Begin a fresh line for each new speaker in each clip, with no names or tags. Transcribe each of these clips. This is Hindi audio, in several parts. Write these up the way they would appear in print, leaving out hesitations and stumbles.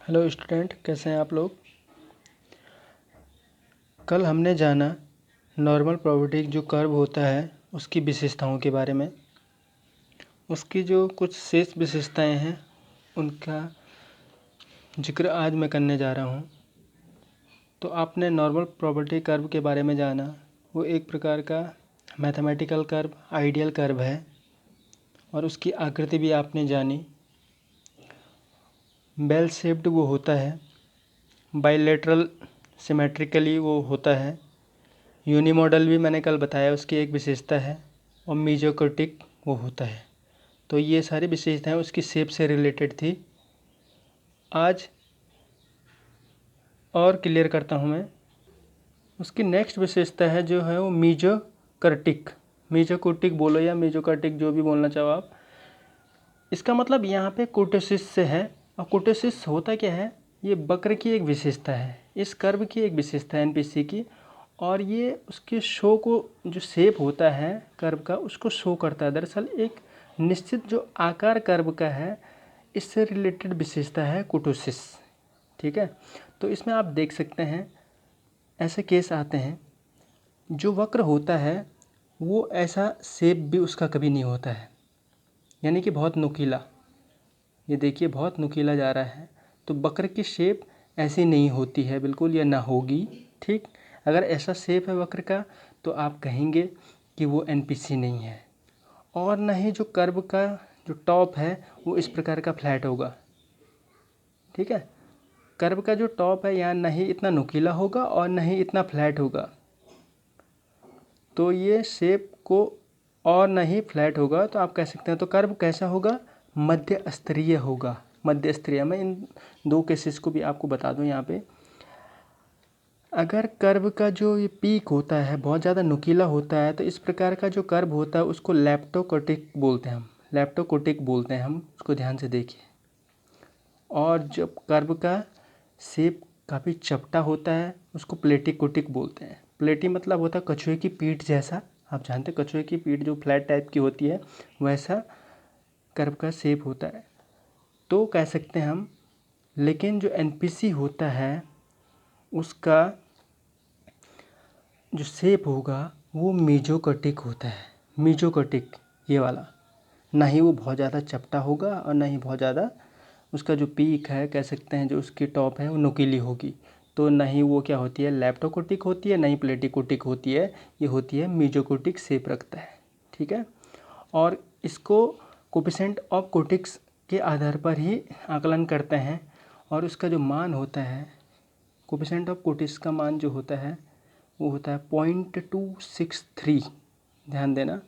हेलो स्टूडेंट, कैसे हैं आप लोग। कल हमने जाना नॉर्मल प्रोबेबिलिटी जो कर्व होता है उसकी विशेषताओं के बारे में। उसकी जो कुछ शेष विशेषताएं हैं उनका जिक्र आज मैं करने जा रहा हूं। तो आपने नॉर्मल प्रोबेबिलिटी कर्व के बारे में जाना, वो एक प्रकार का मैथमेटिकल कर्व, आइडियल कर्व है और उसकी आकृति भी आपने जानी। बेल शेप्ड वो होता है, बाइलेटरल सिमेट्रिकली वो होता है। यूनिमॉडल भी मैंने कल बताया, उसकी एक विशेषता है। और मीजोक्रिटिक वो होता है। तो ये सारी विशेषताएं उसकी शेप से रिलेटेड थी। आज और क्लियर करता हूँ मैं। उसकी नेक्स्ट विशेषता है जो है वो मीजोक्रिटिक। मीजोक्रिटिक बोलो या मीजोक्रिटिक, जो भी बोलना चाहो आप। इसका मतलब यहाँ पे कुर्टोसिस से है। और कुर्टोसिस होता क्या है, ये वक्र की एक विशेषता है, इस कर्व की एक विशेषता है एनपीसी की। और ये उसके शो को, जो शेप होता है कर्व का, उसको शो करता है। दरअसल एक निश्चित जो आकार कर्व का है, इससे रिलेटेड विशेषता है कुर्टोसिस। ठीक है, तो इसमें आप देख सकते हैं ऐसे केस आते हैं, जो वक्र होता है वो ऐसा शेप भी उसका कभी नहीं होता है, यानी कि बहुत नुकीला। ये देखिए बहुत नुकीला जा रहा है, तो वक्र की शेप ऐसी नहीं होती है बिल्कुल, या ना होगी। ठीक, अगर ऐसा शेप है वक्र का तो आप कहेंगे कि वो एनपीसी नहीं है। और ना ही जो कर्व का जो टॉप है वो इस प्रकार का फ्लैट होगा। ठीक है, कर्व का जो टॉप है यहाँ नहीं इतना नुकीला होगा और नहीं इतना फ्लैट होगा, तो ये शेप को और नहीं फ्लैट होगा। तो आप कह सकते हैं, तो कर्व कैसा होगा, मध्य स्तरीय होगा। मध्य स्तरीय, मैं इन दो केसेस को भी आपको बता दूं यहाँ पे। अगर कर्व का जो ये पीक होता है बहुत ज़्यादा नुकीला होता है, तो इस प्रकार का जो कर्व होता है उसको लेप्टोकोटिक बोलते हैं हम। लेप्टोकोटिक बोलते हैं हम, उसको ध्यान से देखिए। और जब कर्व का शेप काफ़ी चपटा होता है उसको प्लेटिकोटिक बोलते हैं। प्लेटी मतलब होता है कछुए की पीठ जैसा। आप जानते हैं कछुए की पीठ जो फ्लैट टाइप की होती है, वैसा कर्व का शेप होता है, तो कह सकते हैं हम। लेकिन जो एनपीसी होता है उसका जो शेप होगा वो मीजोक्रिटिक होता है। मीजोक्रिटिक ये वाला, ना ही वो बहुत ज़्यादा चपटा होगा और ना ही बहुत ज़्यादा उसका जो पीक है, कह सकते हैं जो उसकी टॉप है वो नुकीली होगी। तो ना ही वो क्या होती है, लेप्टोकोटिक होती है, ना ही प्लेटिकोटिक होती है। ये होती है मीजोक्रिटिक शेप रखता है। ठीक है, और इसको कोफिशिएंट ऑफ कोटिक्स के आधार पर ही आकलन करते हैं। और उसका जो मान होता है, कोफिशिएंट ऑफ कोटिक्स का मान जो होता है वो होता है 0.263। ध्यान देना,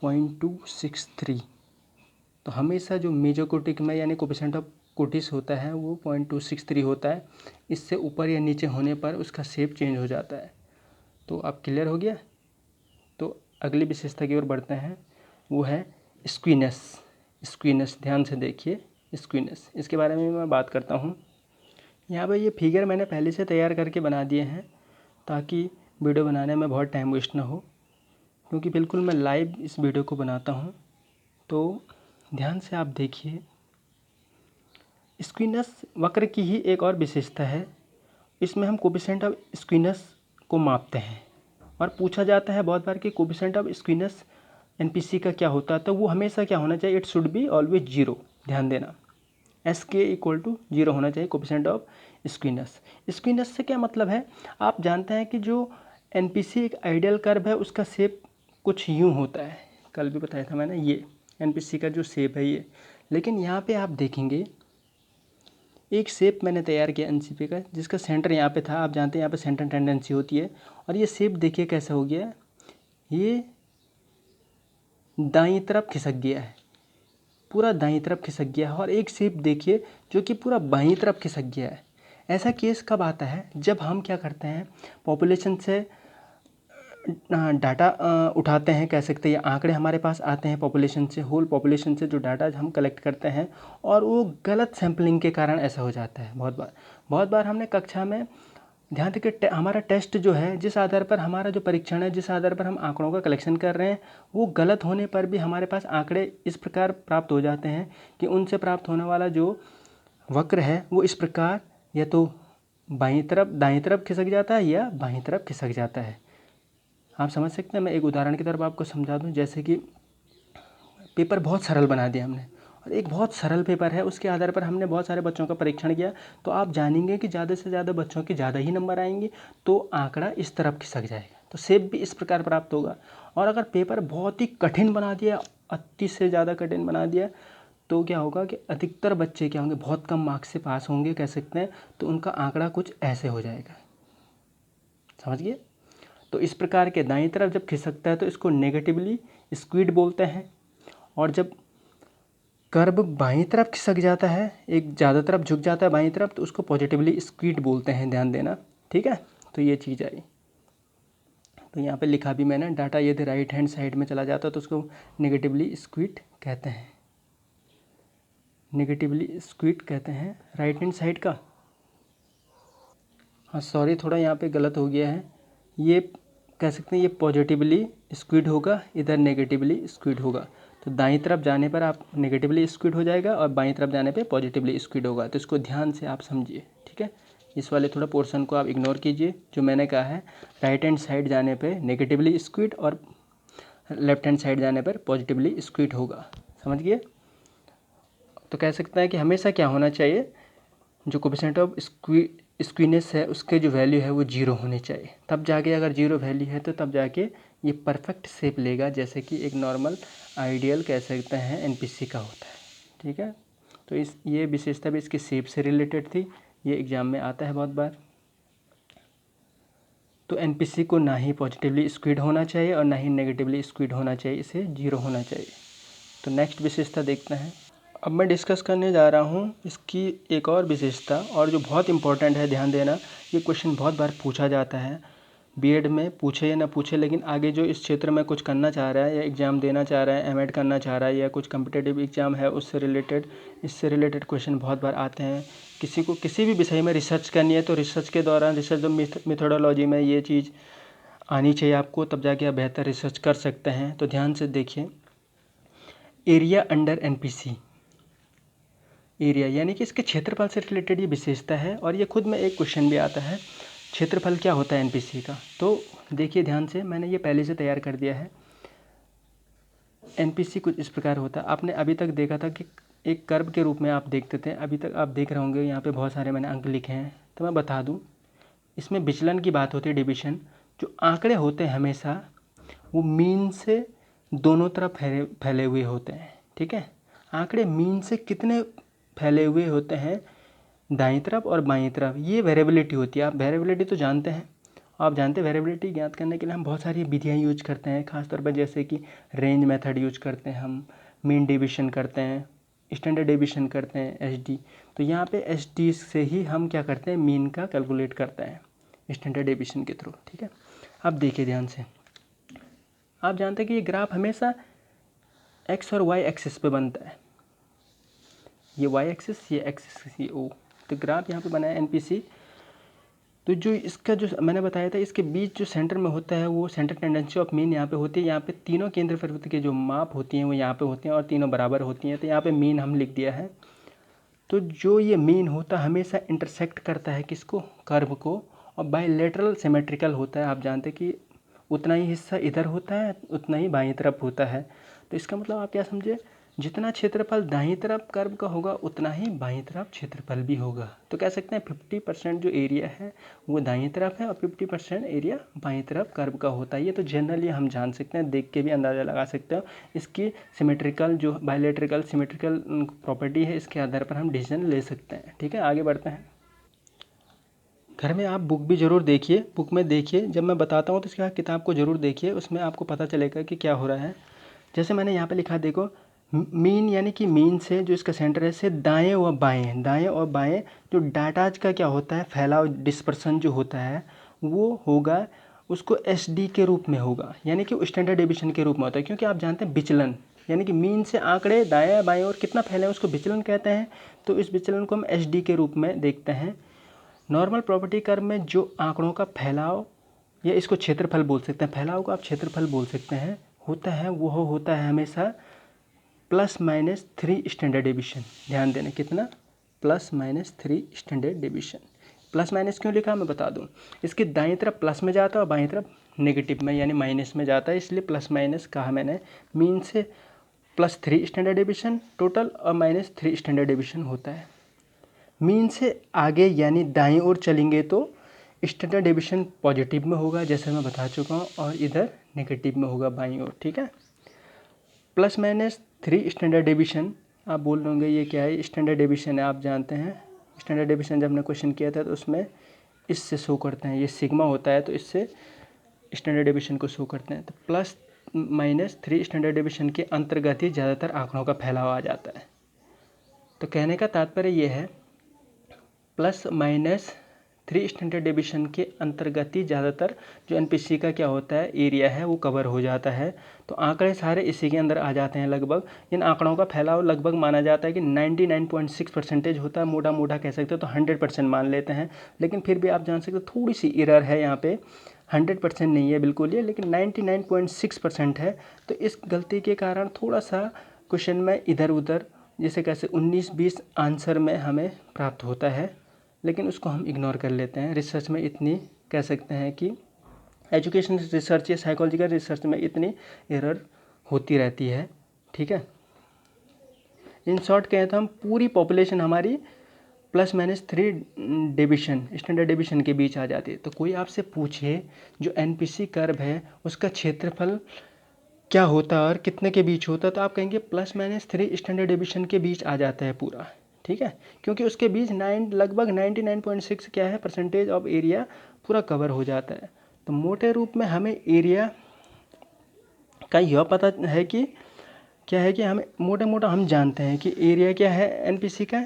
0.263। तो हमेशा जो मीजोक्रिटिक में यानी कोफिशिएंट ऑफ कोटिस होता है वो 0.263 होता है। इससे ऊपर या नीचे होने पर उसका शेप चेंज हो जाता है। तो अब क्लियर हो गया। तो अगली विशेषता की ओर बढ़ते हैं, वो है स्क्वीनेस। स्क्वीनेस ध्यान से देखिए, स्क्वीनेस इसके बारे में मैं बात करता हूँ। यहाँ पर ये फिगर मैंने पहले से तैयार करके बना दिए हैं ताकि वीडियो बनाने में बहुत टाइम वेस्ट ना हो, क्योंकि बिल्कुल मैं लाइव इस वीडियो को बनाता हूँ। तो ध्यान से आप देखिए, स्क्वीनेस वक्र की ही एक और विशेषता है। इसमें हम कोफिशिएंट ऑफ स्क्वीनेस को मापते हैं और पूछा जाता है बहुत बार कि कोफिशिएंट ऑफ स्क्वीनेस एनपीसी का क्या होता है, तो वो हमेशा क्या होना चाहिए, it should be always zero. ध्यान देना, एस के इक्वल टू जीरो होना चाहिए कोफिशिएंट ऑफ स्क्वीनेस। स्क्वीनेस से क्या मतलब है, आप जानते हैं कि जो एनपीसी एक आइडियल कर्व है उसका शेप कुछ यूँ होता है। कल भी बताया था मैंने, ये एनपीसी का जो शेप है ये। लेकिन यहाँ पे आप देखेंगे एक शेप मैंने तैयार किया एनसीपी का, जिसका सेंटर यहाँ पे था। आप जानते हैं यहाँ पे सेंटर टेंडेंसी होती है। और ये शेप देखिए कैसा हो गया है, ये दाईं तरफ खिसक गया है, पूरा दाईं तरफ खिसक गया है। और एक शेप देखिए जो कि पूरा बाईं तरफ खिसक गया है। ऐसा केस कब आता है, जब हम क्या करते हैं, पॉपुलेशन से डाटा उठाते हैं, कह सकते हैं ये आंकड़े हमारे पास आते हैं पॉपुलेशन से, होल पॉपुलेशन से जो डाटा हम कलेक्ट करते हैं, और वो गलत सैम्पलिंग के कारण ऐसा हो जाता है। बहुत बार हमने कक्षा में ध्यान दें, हमारा टेस्ट जो है, जिस आधार पर हमारा जो परीक्षण है, जिस आधार पर हम आंकड़ों का कलेक्शन कर रहे हैं, वो गलत होने पर भी हमारे पास आंकड़े इस प्रकार प्राप्त हो जाते हैं कि उनसे प्राप्त होने वाला जो वक्र है वो इस प्रकार या तो दाईं तरफ खिसक जाता है या बाईं तरफ खिसक जाता है। आप समझ सकते हैं। मैं एक उदाहरण की तरफ आपको समझा दूं, जैसे कि पेपर बहुत सरल बना दिया हमने, और एक बहुत सरल पेपर है, उसके आधार पर हमने बहुत सारे बच्चों का परीक्षण किया, तो आप जानेंगे कि ज़्यादा से ज़्यादा बच्चों के ज़्यादा ही नंबर आएंगे, तो आंकड़ा इस तरफ खिसक जाएगा, तो शेप भी इस प्रकार प्राप्त होगा। और अगर पेपर बहुत ही कठिन बना दिया, अति से ज़्यादा कठिन बना दिया, तो क्या होगा कि अधिकतर बच्चे क्या होंगे, बहुत कम मार्क्स से पास होंगे कह सकते हैं, तो उनका आंकड़ा कुछ ऐसे हो जाएगा। समझ गए। तो इस प्रकार के दाईं तरफ जब खिसकता है तो इसको नेगेटिवली स्क्वीड बोलते हैं, और जब कर्व बाईं तरफ खिसक जाता है, एक ज़्यादा तरफ झुक जाता है बाईं तरफ, तो उसको पॉजिटिवली स्क्वीड बोलते हैं। ध्यान देना, ठीक है। तो ये चीज़ आई। तो यहाँ पे लिखा भी मैंने, डाटा यदि राइट हैंड साइड में चला जाता है तो उसको नेगेटिवली स्क्वीड कहते हैं। नेगेटिवली स्क्वीड कहते हैं राइट हैंड साइड का। हाँ सॉरी, थोड़ा यहाँ पे गलत हो गया है। ये कह सकते हैं ये पॉजिटिवली स्क्वीड होगा, इधर नेगेटिवली स्क्वीड होगा। तो दाईं तरफ जाने पर आप नेगेटिवली स्क्वीड हो जाएगा और बाईं तरफ जाने पे पॉजिटिवली स्क्वीड होगा। तो इसको ध्यान से आप समझिए, ठीक है। इस वाले थोड़ा पोर्शन को आप इग्नोर कीजिए। जो मैंने कहा है, राइट हैंड साइड जाने पे नेगेटिवली स्क्वीड और लेफ्ट हैंड साइड जाने पर पॉजिटिवली स्क्वीड होगा। समझ गए। तो कह सकते हैं कि हमेशा क्या होना चाहिए, जो कोफिशिएंट ऑफ स्क्वीनेस है उसके जो वैल्यू है वो 0 होनी चाहिए। तब जाके अगर 0 वैल्यू है तो तब जाके ये परफेक्ट शेप लेगा, जैसे कि एक नॉर्मल आइडियल कह सकते हैं एनपीसी का होता है, ठीक है। तो ये विशेषता भी इसके शेप से रिलेटेड थी, ये एग्जाम में आता है बहुत बार। तो एनपीसी को ना ही पॉजिटिवली स्क्वीड होना चाहिए और ना ही नेगेटिवली स्क्वीड होना चाहिए, इसे 0 होना चाहिए। तो नेक्स्ट विशेषता देखते हैं। अब मैं डिस्कस करने जा रहा हूँ इसकी एक और विशेषता, और जो बहुत इंपॉर्टेंट है, ध्यान देना। ये क्वेश्चन बहुत बार पूछा जाता है, बीएड में पूछे या ना पूछे, लेकिन आगे जो इस क्षेत्र में कुछ करना चाह रहा है या एग्ज़ाम देना चाह रहा है, एमएड करना चाह रहा है या कुछ कम्पिटेटिव एग्ज़ाम है उससे रिलेटेड, इससे रिलेटेड क्वेश्चन बहुत बार आते हैं। किसी को किसी भी विषय में रिसर्च करनी है तो रिसर्च के दौरान रिसर्च मेथोडोलॉजी में ये चीज़ आनी चाहिए आपको, तब जाके आप बेहतर रिसर्च कर सकते हैं। तो ध्यान से देखिए, एरिया अंडर एनपीसी, एरिया यानी कि इसके क्षेत्रफल से रिलेटेड ये विशेषता है, और ये खुद में एक क्वेश्चन भी आता है, क्षेत्रफल क्या होता है एनपीसी का। तो देखिए ध्यान से, मैंने ये पहले से तैयार कर दिया है। एनपीसी कुछ इस प्रकार होता है। आपने अभी तक देखा था कि एक कर्व के रूप में आप देखते थे, अभी तक आप देख रहे होंगे यहाँ पे बहुत सारे मैंने अंक लिखे हैं। तो मैं बता दूँ, इसमें विचलन की बात होती है, डिविशन। जो आंकड़े होते हैं हमेशा वो मीन से दोनों तरफ फैले हुए होते हैं, ठीक है। आंकड़े मीन से कितने फैले हुए होते हैं, दाईं तरफ और बाईं तरफ, ये वेरिएबिलिटी होती है। आप वेरिएबिलिटी तो जानते हैं, आप जानते हैं वेरिएबिलिटी ज्ञात करने के लिए हम बहुत सारी विधियाँ यूज करते हैं, खासतौर पर जैसे कि रेंज मेथड यूज करते हैं, हम मीन डिवीजन करते हैं, स्टैंडर्ड डिवीजन करते हैं, एसडी। तो यहाँ पे एसडी से ही हम क्या करते हैं, मीन का कैलकुलेट करते हैं स्टैंडर्ड डिवीजन के थ्रू, ठीक है। अब देखिए ध्यान से, आप जानते हैं कि ये ग्राफ हमेशा एक्स और वाई एक्सिस पे बनता है, ये वाई एक्सिस, ये एक्सिस, ये ओ। तो ग्राफ यहाँ पे बना है एनपीसी। तो जो इसका जो मैंने बताया था, इसके बीच जो सेंटर में होता है वो सेंटर टेंडेंसी ऑफ मीन यहाँ पे होती है। यहाँ पे तीनों केंद्र प्रवृत्ति के जो माप होती हैं वो यहाँ पे होती हैं और तीनों बराबर होती हैं। तो यहाँ पे मीन हम लिख दिया है। तो जो ये मीन होता है हमेशा इंटरसेक्ट करता है किसको, कर्व को, और बायलैटरल सिमेट्रिकल होता है। आप जानते कि उतना ही हिस्सा इधर होता है, उतना ही बाईं तरफ होता है। तो इसका मतलब आप क्या समझे, जितना क्षेत्रफल दाईं तरफ कर्व का होगा उतना ही बाईं तरफ क्षेत्रफल भी होगा। तो कह सकते हैं 50% जो एरिया है वो दाईं तरफ है और 50% एरिया बाईं तरफ कर्व का होता है। ये तो जनरली हम जान सकते हैं, देख के भी अंदाज़ा लगा सकते हो। इसकी सिमेट्रिकल जो बायलैटरल सिमेट्रिकल प्रॉपर्टी है, इसके आधार पर हम डिसीजन ले सकते हैं, ठीक है। आगे बढ़ते हैं। घर में आप बुक भी ज़रूर देखिए, बुक में देखिए, जब मैं बताता हूँ तो इसके बाद किताब को ज़रूर देखिए, उसमें आपको पता चलेगा कि क्या हो रहा है। जैसे मैंने यहाँ पे लिखा, देखो मीन यानी कि मीन से जो इसका सेंटर है से दाएं और बाएं जो डाटाज का क्या होता है, फैलाव, डिस्पर्सन जो होता है वो होगा, उसको एसडी के रूप में होगा, यानी कि स्टैंडर्ड डिवीजन के रूप में होता है। क्योंकि आप जानते हैं विचलन, यानी कि मीन से आंकड़े दाएं बाएं और कितना फैले हैं उसको विचलन कहते हैं। तो इस विचलन को हम एसडी के रूप में देखते हैं। नॉर्मल प्रॉपर्टी कर्व में जो आंकड़ों का फैलाव, या इसको क्षेत्रफल बोल सकते हैं, फैलाव को आप क्षेत्रफल बोल सकते हैं, होता है वो होता है हमेशा +-3 स्टैंडर्ड डिवीजन। ध्यान देना कितना, +-3 स्टैंडर्ड डेविएशन। प्लस माइनस क्यों लिखा मैं बता दूं, इसकी दाईं तरफ प्लस में जाता है और बाईं तरफ नेगेटिव में यानी माइनस में जाता है, इसलिए प्लस माइनस कहा मैंने। मीन से +3 स्टैंडर्ड डेविएशन टोटल और -3 स्टैंडर्ड डेविएशन होता है। मीन से आगे यानी दाईं ओर चलेंगे तो स्टैंडर्ड डेविएशन पॉजिटिव में होगा जैसे मैं बता चुका हूँ, और इधर नेगेटिव में होगा बाईं ओर, ठीक है। +-3 स्टैंडर्ड डेविएशन आप बोल रहे होंगे ये क्या है, स्टैंडर्ड डेविएशन है, आप जानते हैं स्टैंडर्ड डेविएशन जब हमने क्वेश्चन किया था तो उसमें इससे शो करते हैं, ये सिग्मा होता है तो इससे स्टैंडर्ड डेविएशन को शो करते हैं। तो +-3 स्टैंडर्ड डेविएशन के अंतर्गत ही ज़्यादातर आंकड़ों का फैलाव आ जाता है। तो कहने का तात्पर्य ये है +-3 स्टैंडर्ड डेविएशन के अंतर्गत ही ज़्यादातर जो एनपीसी का क्या होता है एरिया है वो कवर हो जाता है। तो आंकड़े सारे इसी के अंदर आ जाते हैं लगभग। इन आंकड़ों का फैलाव लगभग माना जाता है कि 99.6% होता है, मोटा मोटा कह सकते हो तो 100% मान लेते हैं, लेकिन फिर भी आप जान सकते हो थोड़ी सी एरर है यहाँ पे, 100% नहीं है बिल्कुल ये, लेकिन 99.6% है। तो इस गलती के कारण थोड़ा सा क्वेश्चन में इधर उधर जैसे कैसे 19-20 आंसर में हमें प्राप्त होता है, लेकिन उसको हम इग्नोर कर लेते हैं। रिसर्च में इतनी कह सकते हैं कि एजुकेशन रिसर्च या साइकोलॉजिकल रिसर्च में इतनी एरर होती रहती है, ठीक है। इन शॉर्ट कहें तो हम पूरी पॉपुलेशन हमारी +-3 डेविएशन स्टैंडर्ड डेविएशन के बीच आ जाती है। तो कोई आपसे पूछे जो एनपीसी कर्व है उसका क्षेत्रफल क्या होता है और कितने के बीच होता है, तो आप कहेंगे +-3 स्टैंडर्ड डेविएशन के बीच आ जाता है पूरा, ठीक है, क्योंकि उसके बीच लगभग 99.6 क्या है परसेंटेज ऑफ एरिया पूरा कवर हो जाता है। तो मोटे रूप में हमें एरिया का यह पता है कि क्या है कि हमें मोटा हम जानते हैं कि एरिया क्या है एनपीसी का,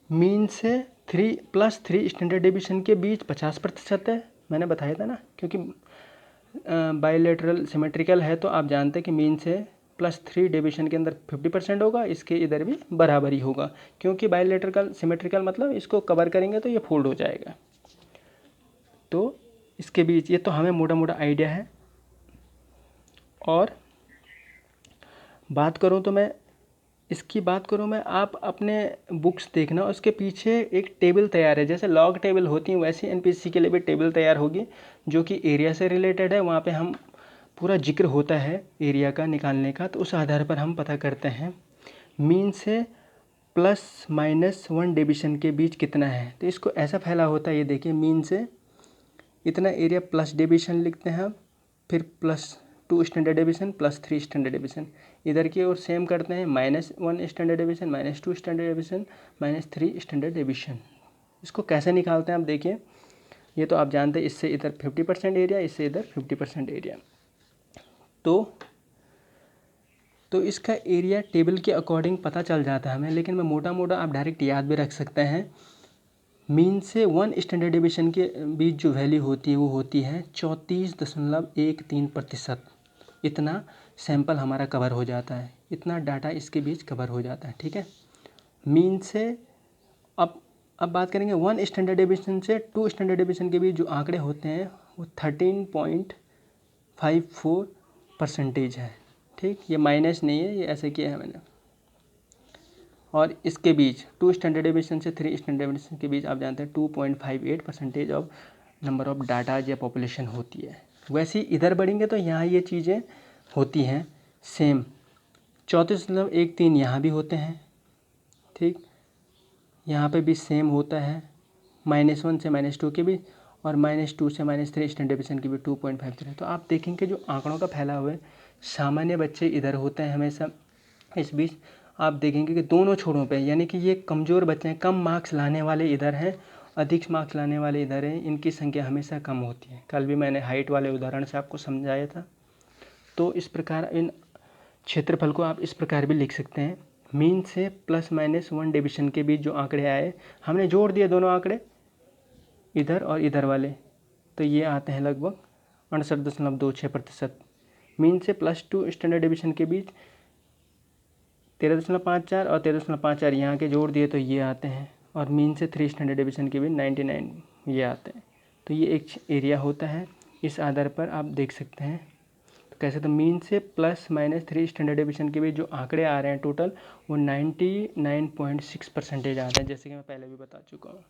मीन से +3 स्टैंडर्ड डेविएशन के बीच 50% है, मैंने बताया था ना, क्योंकि बायलैटरल सिमेट्रिकल है तो आप जानते हैं कि मीन से +3 डेविएशन के अंदर 50% होगा, इसके इधर भी बराबर ही होगा, क्योंकि बायलैटरल सिमेट्रिकल मतलब इसको कवर करेंगे तो ये फोल्ड हो जाएगा। तो इसके बीच ये तो हमें मोटा आइडिया है। और बात करूँ तो मैं आप अपने बुक्स देखना, उसके पीछे एक टेबल तैयार है, जैसे लॉग टेबल होती है वैसे एनपीसी के लिए भी टेबल तैयार होगी जो कि एरिया से रिलेटेड है। वहाँ पे हम पूरा जिक्र होता है एरिया का निकालने का, तो उस आधार पर हम पता करते हैं मीन से +-1 डेविएशन के बीच कितना है। तो इसको ऐसा फैला होता है, ये देखिए मीन से इतना एरिया प्लस डेविएशन लिखते हैं हम, फिर +2 स्टैंडर्ड डेविएशन +3 स्टैंडर्ड डेविएशन, इधर की ओर सेम करते हैं -1 standard deviation -2 standard deviation -3 standard deviation. इसको कैसे निकालते हैं आप देखिए, ये तो आप जानते हैं, इससे इधर 50% एरिया, इससे इधर 50% एरिया। तो इसका एरिया टेबल के अकॉर्डिंग पता चल जाता है हमें, लेकिन मैं मोटा आप डायरेक्ट याद भी रख सकते हैं। मीन से 1 स्टैंडर्ड डेविएशन के बीच जो वैल्यू होती है वो होती है 34.13%। इतना सैंपल हमारा कवर हो जाता है, इतना डाटा इसके बीच कवर हो जाता है, ठीक है। मीन से अब बात करेंगे 1 स्टैंडर्ड डेविएशन से 2 स्टैंडर्ड डेविएशन के बीच जो आंकड़े होते हैं वो 13.54% है, ठीक। ये माइनस नहीं है, ये ऐसे किया है मैंने। और इसके बीच 2 स्टैंडर्ड डेविएशन से 3 स्टैंडर्ड डेविएशन के बीच आप जानते हैं 2.58% ऑफ नंबर ऑफ डाटाज या पॉपुलेशन होती है। वैसे ही इधर बढ़ेंगे तो यहाँ ये चीज़ें होती हैं सेम, 34.13 यहाँ भी होते हैं, ठीक। यहाँ पे भी सेम होता है, -1 से -2 के बीच, और -2 से -3 स्टैंडर्ड डेविएशन के बीच 2.53। तो आप देखेंगे जो आंकड़ों का फैलाव है, सामान्य बच्चे इधर होते हैं हमेशा, इस बीच आप देखेंगे कि दोनों छोरों पे, यानी कि ये कमज़ोर बच्चे हैं, कम मार्क्स लाने वाले इधर हैं, अधिक मार्क्स लाने वाले इधर हैं, इनकी संख्या हमेशा कम होती है। कल भी मैंने हाइट वाले उदाहरण से आपको समझाया था। तो इस प्रकार इन क्षेत्रफल को आप इस प्रकार भी लिख सकते हैं, मीन से +-1 डेविएशन के बीच जो आंकड़े आए, हमने जोड़ दिए दोनों आंकड़े इधर और इधर वाले, तो ये आते हैं लगभग 68.26%। मीन से +2 स्टैंडर्ड डेविएशन के बीच 13.54 और 13.54 यहाँ के जोड़ दिए तो ये आते हैं, और मीन से 3 स्टैंडर्ड डेविएशन के बीच 99 ये आते हैं। तो ये एक एरिया होता है, इस आधार पर आप देख सकते हैं। कैसे, तो मीन से प्लस माइनस 3 स्टैंडर्ड डेविएशन के बीच जो आंकड़े आ रहे हैं टोटल, वो 99.6% आ रहे हैं, जैसे कि मैं पहले भी बता चुका हूँ।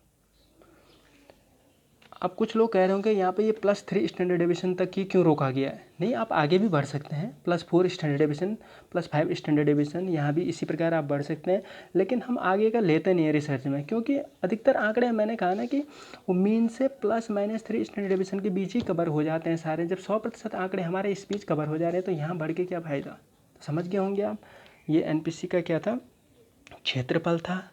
अब कुछ लोग कह रहे होंगे यहाँ पे ये +3 स्टैंडर्ड डेविएशन तक ही क्यों रोका गया है। नहीं, आप आगे भी बढ़ सकते हैं, +4 स्टैंडर्ड डेविएशन, +5 स्टैंडर्ड डेविएशन, यहाँ भी इसी प्रकार आप बढ़ सकते हैं। लेकिन हम आगे का लेते नहीं है रिसर्च में, क्योंकि अधिकतर आंकड़े मैंने कहा ना कि वो मीन से +-3 स्टैंडर्ड डेविएशन के बीच ही कवर हो जाते हैं सारे। जब 100% आंकड़े हमारे इस बीच कवर हो जा रहे हैं तो यहाँ बढ़ के क्या फ़ायदा। तो समझ गए होंगे आप, ये NPC का क्या था, क्षेत्रफल था।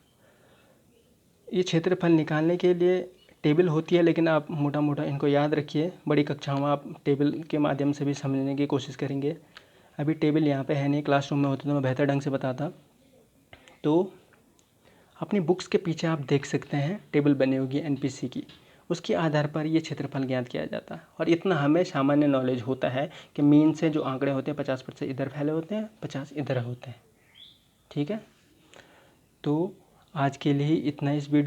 ये क्षेत्रफल निकालने के लिए टेबल होती है, लेकिन आप मोटा मोटा इनको याद रखिए, बड़ी कक्षाओं में आप टेबल के माध्यम से भी समझने की कोशिश करेंगे। अभी टेबल यहाँ पे है नहीं, क्लासरूम में होते तो मैं बेहतर ढंग से बताता। तो अपनी बुक्स के पीछे आप देख सकते हैं टेबल बनी होगी NPC की, उसके आधार पर ये क्षेत्रफल ज्ञात किया जाता है। और इतना हमें सामान्य नॉलेज होता है कि मीन से जो आंकड़े होते हैं 50% इधर फैले होते हैं, 50 इधर होते हैं। ठीक है, तो आज के लिए इतना इस वीडियो